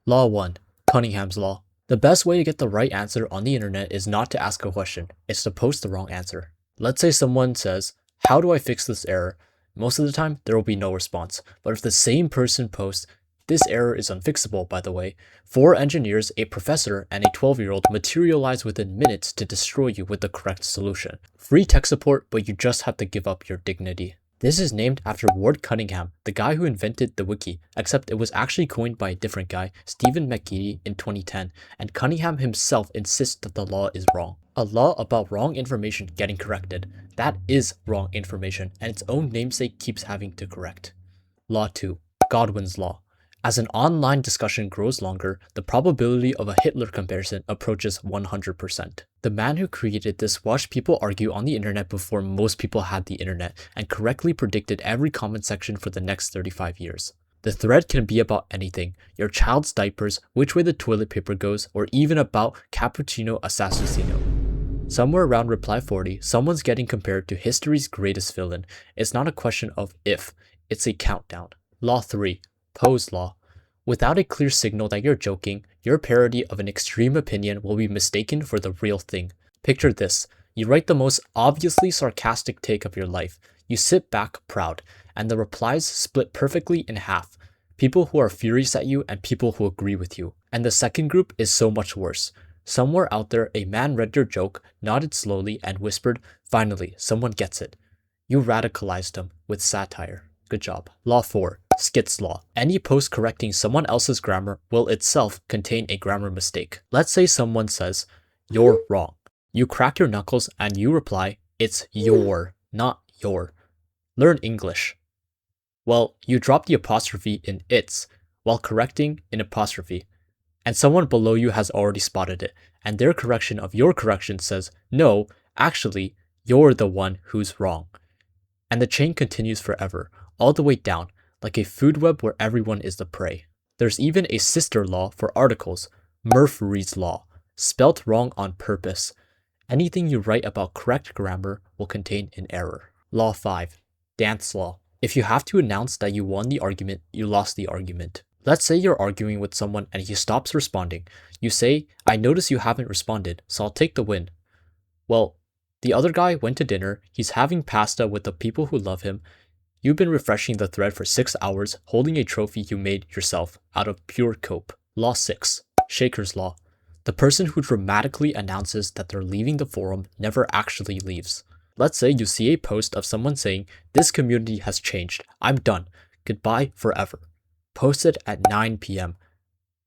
Law 1. Cunningham's Law. The best way to get the right answer on the internet is not to ask a question, it's to post the wrong answer. Let's say someone says, "How do I fix this error?" Most of the time, there will be no response. But if the same person posts, "This error is unfixable, by the way. 4 engineers, a professor, and a 12-year-old materialize within minutes to destroy you with the correct solution." Free tech support, but you just have to give up your dignity. This is named after Ward Cunningham, the guy who invented the wiki, except it was actually coined by a different guy, Stephen McGeady, in 2010, and Cunningham himself insists that the law is wrong. A law about wrong information getting corrected. That is wrong information, and its own namesake keeps having to correct. Law 2. Godwin's Law. As an online discussion grows longer, the probability of a Hitler comparison approaches 100%. The man who created this watched people argue on the internet before most people had the internet, and correctly predicted every comment section for the next 35 years. The thread can be about anything, your child's diapers, which way the toilet paper goes, or even about cappuccino assassino. Somewhere around reply 40, someone's getting compared to history's greatest villain. It's not a question of if, it's a countdown. Law 3. Poe's Law. Without a clear signal that you're joking, your parody of an extreme opinion will be mistaken for the real thing. Picture this. You write the most obviously sarcastic take of your life. You sit back proud, and the replies split perfectly in half. People who are furious at you and people who agree with you. And the second group is so much worse. Somewhere out there, a man read your joke, nodded slowly, and whispered, "Finally, someone gets it." You radicalized them with satire. Good job. Law 4. Skitt's Law. Any post correcting someone else's grammar will itself contain a grammar mistake. Let's say someone says, "You're wrong." You crack your knuckles and you reply, "It's your, not your. Learn English." Well, you drop the apostrophe in its while correcting an apostrophe. And someone below you has already spotted it, and their correction of your correction says, "No, actually, you're the one who's wrong." And the chain continues forever, all the way down, like a food web where everyone is the prey. There's even a sister law for articles, Murphy's Law, spelt wrong on purpose. Anything you write about correct grammar will contain an error. Law 5. Danth's Law. If you have to announce that you won the argument, you lost the argument. Let's say you're arguing with someone and he stops responding. You say, "I notice you haven't responded, so I'll take the win." Well, the other guy went to dinner, he's having pasta with the people who love him. You've been refreshing the thread for 6 hours, holding a trophy you made yourself out of pure cope. Law 6. Shaker's Law. The person who dramatically announces that they're leaving the forum never actually leaves. Let's say you see a post of someone saying, "This community has changed. I'm done. Goodbye forever." Posted at 9 p.m.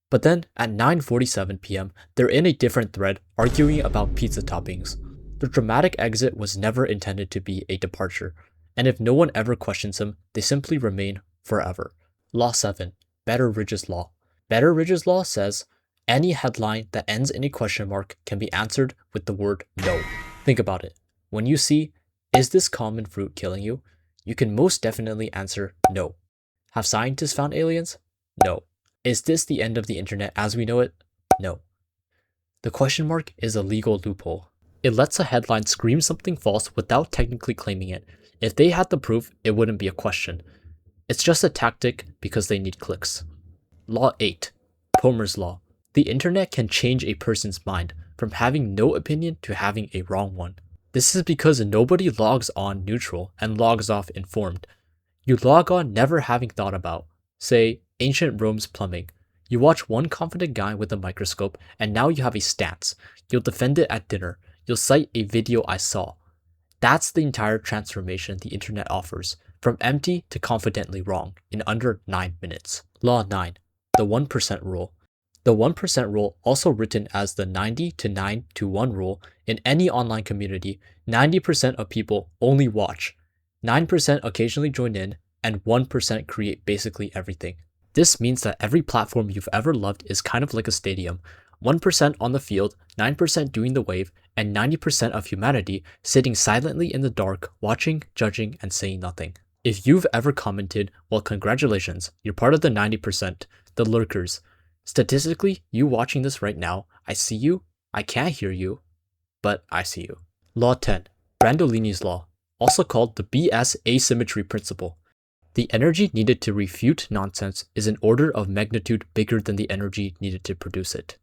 But then at 9:47 p.m., they're in a different thread arguing about pizza toppings. The dramatic exit was never intended to be a departure. And if no one ever questions him, they simply remain forever. Law 7. Betteridge's Law. Betteridge's Law says, any headline that ends in a question mark can be answered with the word no. Think about it. When you see, "Is this common fruit killing you?" you can most definitely answer no. Have scientists found aliens? No. Is this the end of the internet as we know it? No. The question mark is a legal loophole. It lets a headline scream something false without technically claiming it. If they had the proof, it wouldn't be a question. It's just a tactic because they need clicks. Law 8. Pommer's Law. The internet can change a person's mind from having no opinion to having a wrong one. This is because nobody logs on neutral and logs off informed. You log on never having thought about, say, ancient Rome's plumbing. You watch one confident guy with a microscope and now you have a stance. You'll defend it at dinner. You'll cite a video I saw. That's the entire transformation the internet offers, from empty to confidently wrong, in under 9 minutes. Law 9. The 1% Rule. The 1% Rule, also written as the 90 to 9 to 1 rule, in any online community, 90% of people only watch, 9% occasionally join in, and 1% create basically everything. This means that every platform you've ever loved is kind of like a stadium. 1% on the field, 9% doing the wave, and 90% of humanity sitting silently in the dark, watching, judging, and saying nothing. If you've ever commented, well, congratulations, you're part of the 90%, the lurkers. Statistically, you watching this right now, I see you, I can't hear you, but I see you. Law 10. Brandolini's Law, also called the BS asymmetry principle. The energy needed to refute nonsense is an order of magnitude bigger than the energy needed to produce it.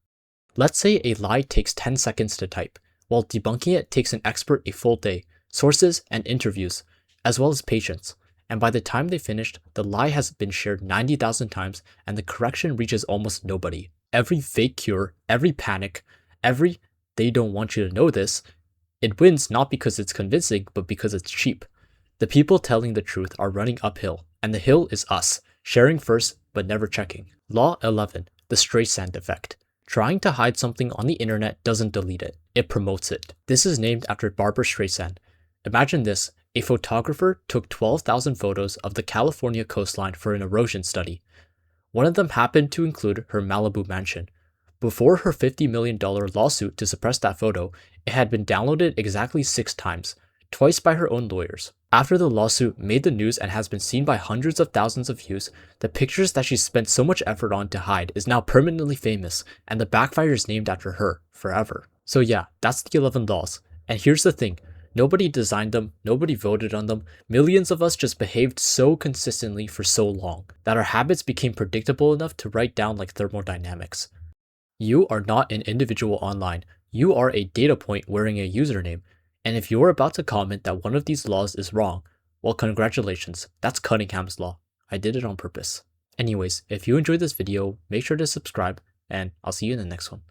Let's say a lie takes 10 seconds to type, while debunking it takes an expert a full day, sources, and interviews, as well as patience. And by the time they finished, the lie has been shared 90,000 times and the correction reaches almost nobody. Every fake cure, every panic, every "they don't want you to know this," it wins not because it's convincing, but because it's cheap. The people telling the truth are running uphill, and the hill is us, sharing first but never checking. Law 11, the Streisand Effect. Trying to hide something on the internet doesn't delete it, it promotes it. This is named after Barbara Streisand. Imagine this, a photographer took 12,000 photos of the California coastline for an erosion study. One of them happened to include her Malibu mansion. Before her $50 million lawsuit to suppress that photo, it had been downloaded exactly 6 times, twice by her own lawyers. After the lawsuit made the news and has been seen by hundreds of thousands of views, the pictures that she spent so much effort on to hide is now permanently famous, and the backfire is named after her, forever. So yeah, that's the 11 laws. And here's the thing, nobody designed them, nobody voted on them, millions of us just behaved so consistently for so long, that our habits became predictable enough to write down like thermodynamics. You are not an individual online, you are a data point wearing a username. And if you're about to comment that one of these laws is wrong, well, congratulations, that's Cunningham's law. I did it on purpose. Anyways, if you enjoyed this video, make sure to subscribe, and I'll see you in the next one.